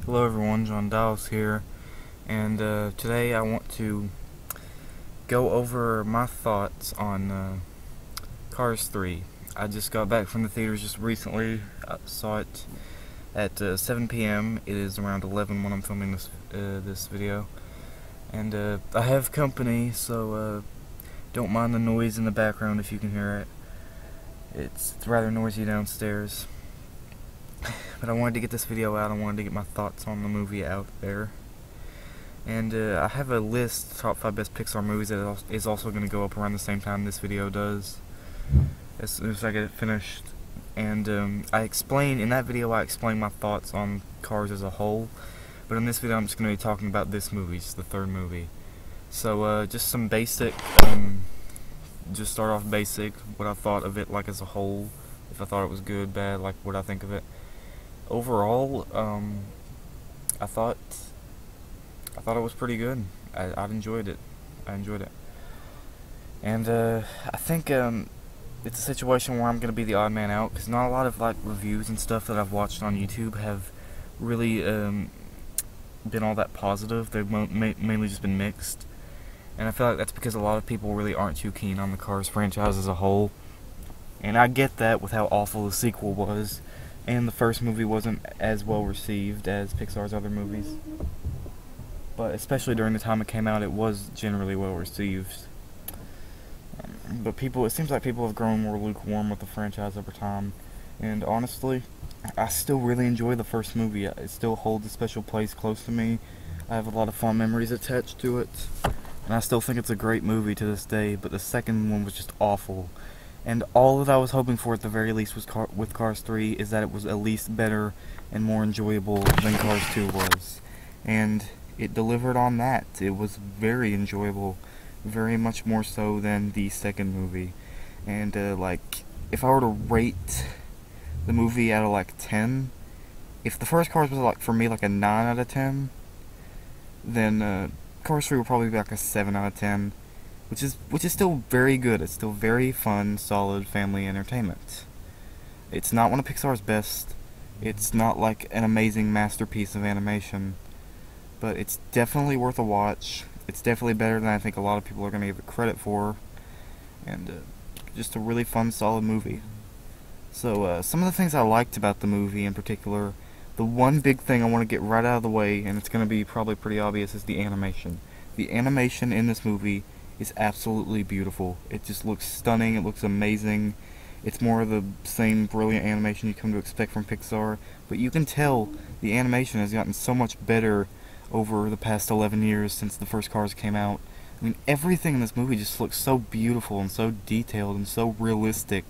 Hello everyone, John Dawes here, and today I want to go over my thoughts on Cars 3. I just got back from the theaters just recently. I saw it at 7 p.m. It is around 11 when I'm filming this video, and I have company, so don't mind the noise in the background if you can hear it. It's rather noisy downstairs. But I wanted to get this video out. I wanted to get my thoughts on the movie out there. And I have a list, top 5 best Pixar movies, that is also going to go up around the same time this video does, as soon as I get it finished. And in that video I explain my thoughts on Cars as a whole, but in this video I'm just going to be talking about this movie, just the third movie. So just some basic, just start off basic, what I thought of it like as a whole, if I thought it was good, bad, like what I think of it. Overall, I thought it was pretty good. I enjoyed it. And I think it's a situation where I'm gonna be the odd man out, because not a lot of like reviews and stuff that I've watched on YouTube have really been all that positive. They've mainly just been mixed, and I feel like that's because a lot of people really aren't too keen on the Cars franchise as a whole. And I get that with how awful the sequel was. And the first movie wasn't as well received as Pixar's other movies. But especially during the time it came out, it was generally well received. But it seems like people have grown more lukewarm with the franchise over time. And honestly, I still really enjoy the first movie. It still holds a special place close to me. I have a lot of fond memories attached to it. And I still think it's a great movie to this day, but the second one was just awful. And all that I was hoping for at the very least with Cars 3 is that it was at least better and more enjoyable than Cars 2 was. And it delivered on that. It was very enjoyable, very much more so than the second movie. And like, if I were to rate the movie out of like 10, if the first Cars was like, for me, like a 9 out of 10, then Cars 3 would probably be like a 7 out of 10. Which is still very good. It's still very fun, solid family entertainment. It's not one of Pixar's best. It's not like an amazing masterpiece of animation, but it's definitely worth a watch. It's definitely better than I think a lot of people are going to give it credit for, and just a really fun, solid movie. So some of the things I liked about the movie in particular, the one big thing I want to get right out of the way, and it's going to be probably pretty obvious, is the animation. The animation in this movie is absolutely beautiful. It just looks stunning, it looks amazing. It's more of the same brilliant animation you come to expect from Pixar, but you can tell the animation has gotten so much better over the past 11 years since the first Cars came out. I mean, everything in this movie just looks so beautiful and so detailed and so realistic.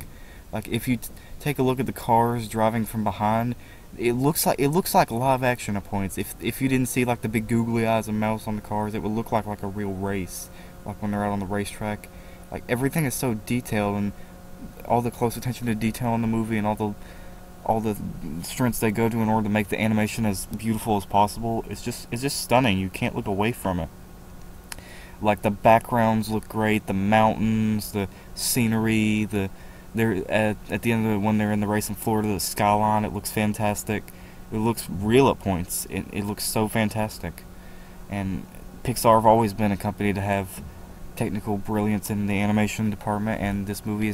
Like, if you take a look at the cars driving from behind, it looks like live action at points. If you didn't see like the big googly eyes and mouths on the cars, it would look like a real race. Like when they're out on the racetrack. Like, everything is so detailed, and all the close attention to detail in the movie, and all the strengths they go to in order to make the animation as beautiful as possible. It's just stunning. You can't look away from it. Like, the backgrounds look great, the mountains, the scenery, they're at the end of it, when they're in the race in Florida, the skyline, it looks fantastic. It looks real at points. It looks so fantastic. And Pixar have always been a company to have technical brilliance in the animation department, and this movie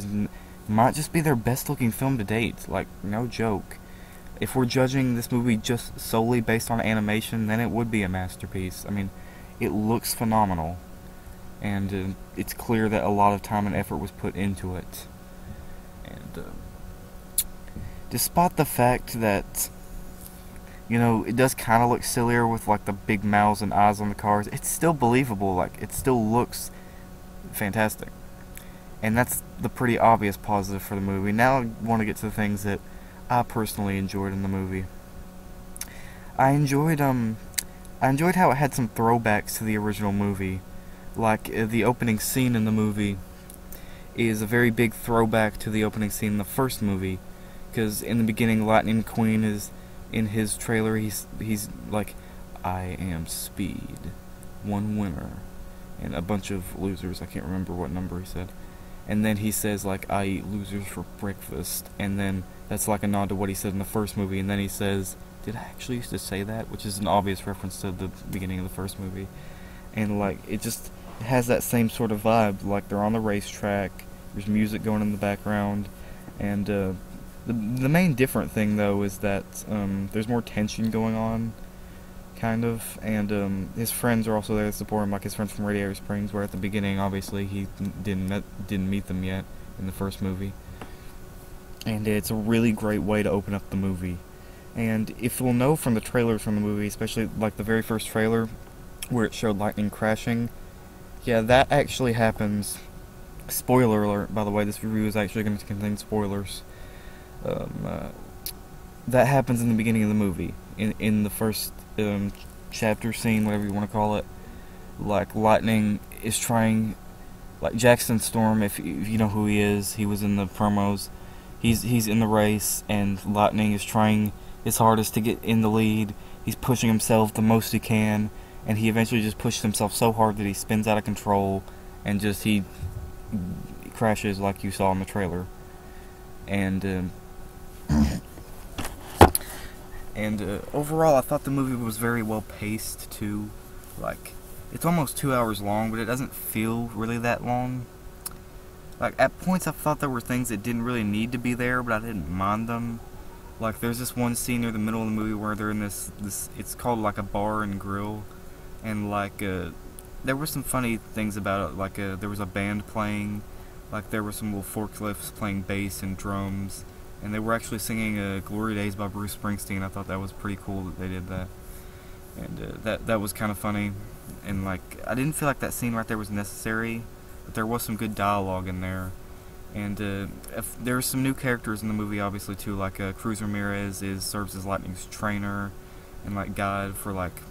might just be their best looking film to date. Like, no joke. If we're judging this movie just solely based on animation, then it would be a masterpiece. I mean, it looks phenomenal, and it's clear that a lot of time and effort was put into it. And despite the fact that, you know, it does kind of look sillier with like the big mouths and eyes on the cars, it's still believable. Like, it still looks fantastic, and that's the pretty obvious positive for the movie. Now I want to get to the things that I personally enjoyed in the movie. I enjoyed how it had some throwbacks to the original movie. Like, the opening scene in the movie is a very big throwback to the opening scene in the first movie, because in the beginning, Lightning McQueen is in his trailer. He's like, "I am Speed, one winner, and a bunch of losers." I can't remember what number he said. And then he says, like, "I eat losers for breakfast," and then that's like a nod to what he said in the first movie. And then he says, did I actually used to say that? Which is an obvious reference to the beginning of the first movie. And, like, it has that same sort of vibe. Like, they're on the racetrack, there's music going in the background, and, the main different thing, though, is that, there's more tension going on, kind of, and, his friends are also there to support him, like his friends from Radiator Springs, where at the beginning, obviously, he didn't meet them yet in the first movie. And it's a really great way to open up the movie. And if we'll know from the trailers from the movie, especially like the very first trailer where it showed lightning crashing, yeah, that actually happens. Spoiler alert, by the way, this review is actually going to contain spoilers. That happens in the beginning of the movie. In the first chapter scene, whatever you want to call it. Like, lightning is trying, like Jackson Storm, if you know who he is, he was in the promos. He's in the race, and Lightning is trying his hardest to get in the lead. He's pushing himself the most he can, and he eventually just pushes himself so hard that he spins out of control, and just he crashes like you saw in the trailer. And overall, I thought the movie was very well paced too. Like, it's almost 2 hours long, but it doesn't feel really that long. Like, at points I thought there were things that didn't really need to be there, but I didn't mind them. Like, there's this one scene near the middle of the movie where they're in this it's called, like, a bar and grill. And, like, there were some funny things about it. Like, there was a band playing. Like, there were some little forklifts playing bass and drums. And they were actually singing Glory Days by Bruce Springsteen. I thought that was pretty cool that they did that. And that was kind of funny. And, like, I didn't feel like that scene right there was necessary. But there was some good dialogue in there. And there are some new characters in the movie, obviously, too. Like, Cruz Ramirez serves as Lightning's trainer and, like, guide for, like,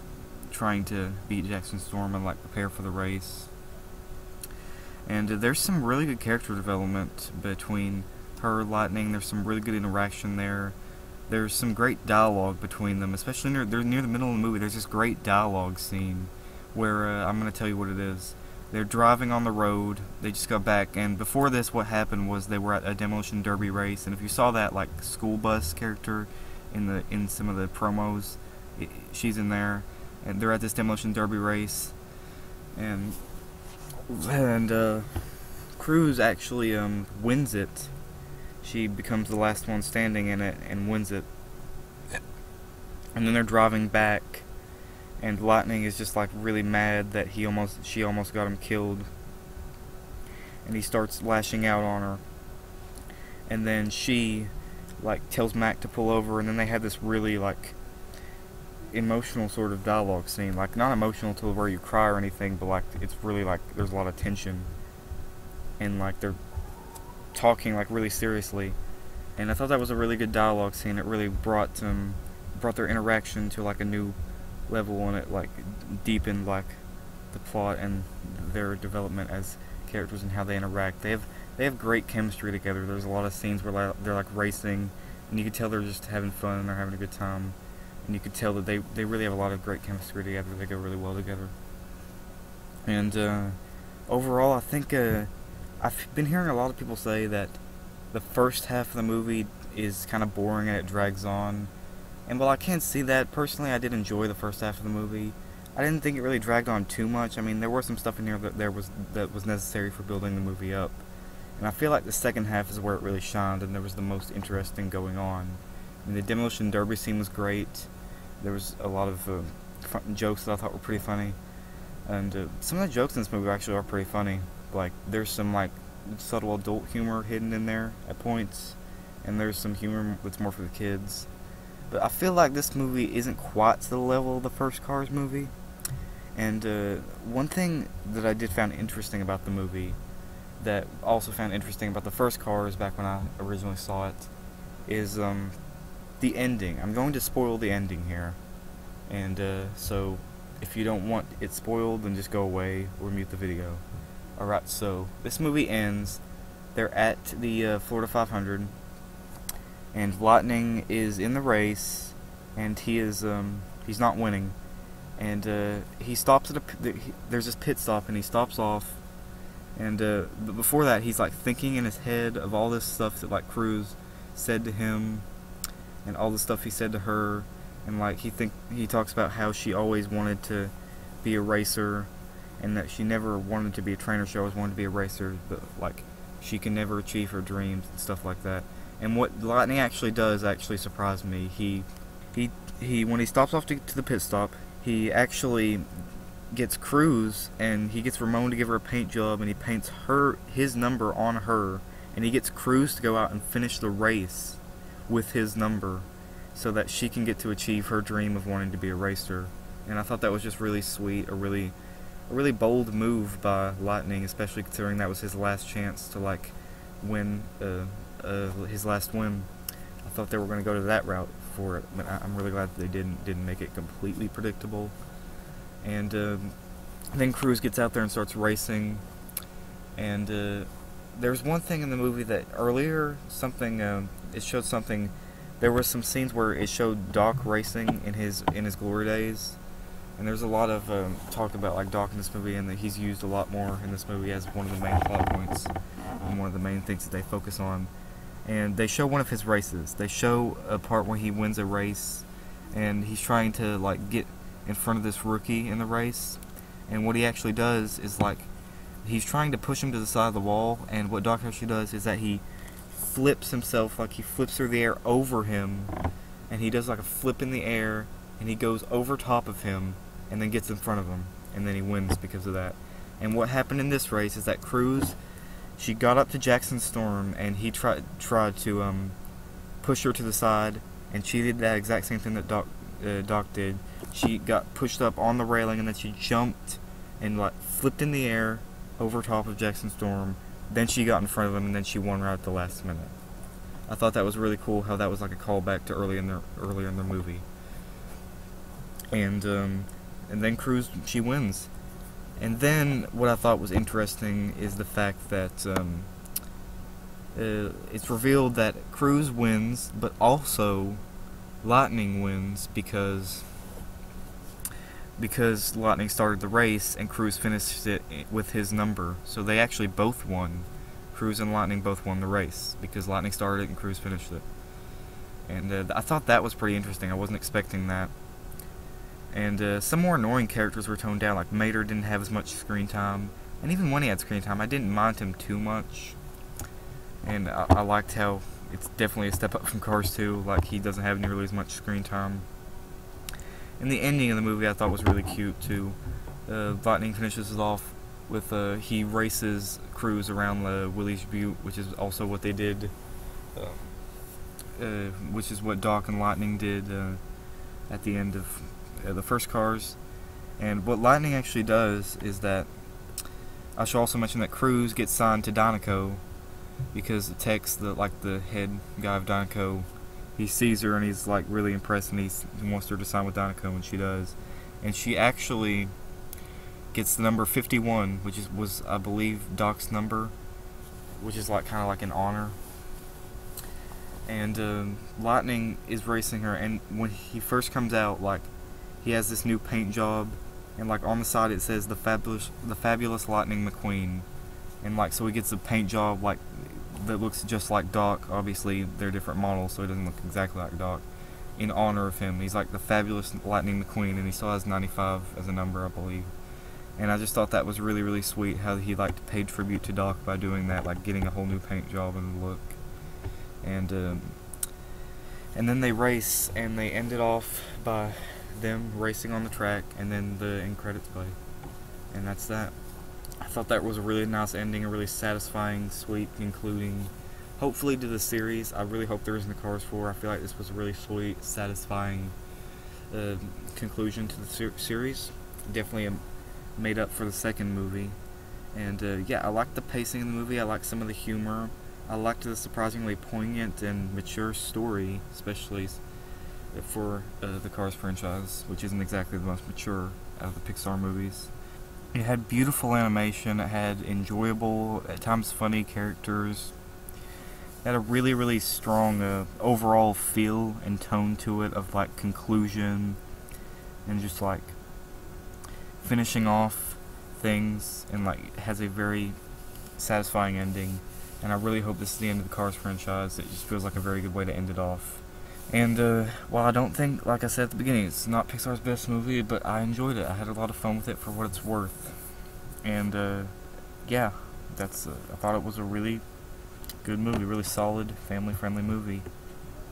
trying to beat Jackson Storm and, like, prepare for the race. And there's some really good character development between her and Lightning. There's some really good interaction there. There's some great dialogue between them, especially near the middle of the movie. There's this great dialogue scene where I'm going to tell you what it is. They're driving on the road. They just got back, and before this, what happened was they were at a demolition derby race. And if you saw that, like, school bus character in some of the promos, she's in there, and they're at this demolition derby race, and Cruz actually wins it. She becomes the last one standing in it and wins it. And then they're driving back. And Lightning is just, like, really mad that she almost got him killed. And he starts lashing out on her. And then she, like, tells Mac to pull over, and then they have this really, like, emotional sort of dialogue scene. Like, not emotional to where you cry or anything, but, like, it's really, like, there's a lot of tension. And, like, they're talking, like, really seriously. And I thought that was a really good dialogue scene. It really brought their interaction to, like, a new level, and it, like, deepened, like, the plot and their development as characters and how they interact. They have great chemistry together. There's a lot of scenes where they're, like, racing, and you can tell they're just having fun and they're having a good time, and you can tell that they really have a lot of great chemistry together. They go really well together. And overall, I think I've been hearing a lot of people say that the first half of the movie is kind of boring and it drags on. And while I can't see that, personally, I did enjoy the first half of the movie. I didn't think it really dragged on too much. I mean, there was some stuff in here that was necessary for building the movie up. And I feel like the second half is where it really shined, and there was the most interesting going on. I mean, the demolition derby scene was great. There was a lot of jokes that I thought were pretty funny. And some of the jokes in this movie actually are pretty funny. Like, there's some, like, subtle adult humor hidden in there at points. And there's some humor that's more for the kids. But I feel like this movie isn't quite to the level of the first Cars movie. And one thing that I did find interesting about the movie, that also found interesting about the first Cars back when I originally saw it, is the ending. I'm going to spoil the ending here. And so if you don't want it spoiled, then just go away or mute the video. Alright, so this movie ends. They're at the Florida 500. And Lightning is in the race, and he's not winning, and he stops at there's this pit stop, and he stops off, and but before that, he's, like, thinking in his head of all this stuff that, like, Cruz said to him, and all the stuff he said to her, and like he talks about how she always wanted to be a racer, and that she never wanted to be a trainer. She always wanted to be a racer, but like she can never achieve her dreams and stuff like that. And what Lightning actually does actually surprised me. He when he stops off to the pit stop, he actually gets Cruz, and he gets Ramon to give her a paint job, and he paints his number on her, and he gets Cruz to go out and finish the race with his number, so that she can get to achieve her dream of wanting to be a racer. And I thought that was just really sweet, a really bold move by Lightning, especially considering that was his last chance to like win his last win. I thought they were going to go to that route for it, but I'm really glad that they didn't make it completely predictable. And then Cruz gets out there and starts racing. And there's one thing in the movie that earlier it showed something. There were some scenes where it showed Doc racing in his glory days, and there's a lot of talk about like Doc in this movie, and that he's used a lot more in this movie as one of the main plot points and one of the main things that they focus on. And they show one of his races. They show a part where he wins a race, and he's trying to like get in front of this rookie in the race, and what he actually does is like he's trying to push him to the side of the wall, and what Doc actually does is that he flips himself, like he flips through the air over him, and he does like a flip in the air, and he goes over top of him and then gets in front of him, and then he wins because of that. And what happened in this race is that Cruz, she got up to Jackson Storm, and he tried to push her to the side, and she did that exact same thing that Doc did. She got pushed up on the railing, and then she jumped and like flipped in the air over top of Jackson Storm. Then she got in front of him, and then she won right at the last minute. I thought that was really cool, how that was like a callback to earlier in the movie. And then Cruz, she wins. And then what I thought was interesting is the fact that it's revealed that Cruz wins, but also Lightning wins because Lightning started the race and Cruz finished it with his number. So they actually both won. Cruz and Lightning both won the race because Lightning started it and Cruz finished it. And I thought that was pretty interesting. I wasn't expecting that. And some more annoying characters were toned down, like Mater didn't have as much screen time. And even when he had screen time, I didn't mind him too much. And I liked how it's definitely a step up from Cars 2, like he doesn't have nearly as much screen time. And the ending of the movie I thought was really cute too. Lightning finishes it off with he races Cruz around the Willie's Butte, which is also what they did, which is what Doc and Lightning did at the end of the first Cars. And what Lightning actually does is that I should also mention that Cruz gets signed to Dinoco because Tex, the head guy of Dinoco, he sees her and he's like really impressed, and he wants her to sign with Dinoco, and she does. And she actually gets the number 51, which was I believe Doc's number, which is like kind of like an honor. And Lightning is racing her, and when he first comes out, like he has this new paint job, and like on the side it says the fabulous Lightning McQueen, and like so he gets a paint job like that looks just like Doc. Obviously they're different models, so he doesn't look exactly like Doc, in honor of him. He's like the fabulous Lightning McQueen, and he still has 95 as a number, I believe. And I just thought that was really, really sweet how he like paid tribute to Doc by doing that, like getting a whole new paint job and look. And then they race, and they end it off by them racing on the track, and then the end credits play. And that's that. I thought that was a really nice ending, a really satisfying, sweet concluding, hopefully, to the series. I really hope there isn't a Cars 4. I feel like this was a really sweet, satisfying conclusion to the series. Definitely made up for the second movie. And yeah, I liked the pacing in the movie. I liked some of the humor. I liked the surprisingly poignant and mature story, especially for the Cars franchise, which isn't exactly the most mature out of the Pixar movies. It had beautiful animation. It had enjoyable, at times funny characters. It had a really, really strong overall feel and tone to it of like conclusion and just like finishing off things, and like it has a very satisfying ending. And I really hope this is the end of the Cars franchise. It just feels like a very good way to end it off. And while I don't think, like I said at the beginning, it's not Pixar's best movie, but I enjoyed it. I had a lot of fun with it for what it's worth. And yeah, I thought it was a really good movie, really solid, family-friendly movie.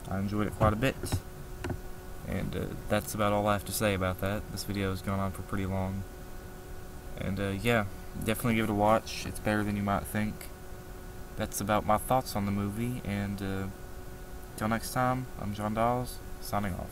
I enjoyed it quite a bit. And that's about all I have to say about that. This video has gone on for pretty long. And yeah, definitely give it a watch. It's better than you might think. That's about my thoughts on the movie, and till next time, I'm John Dawes, signing off.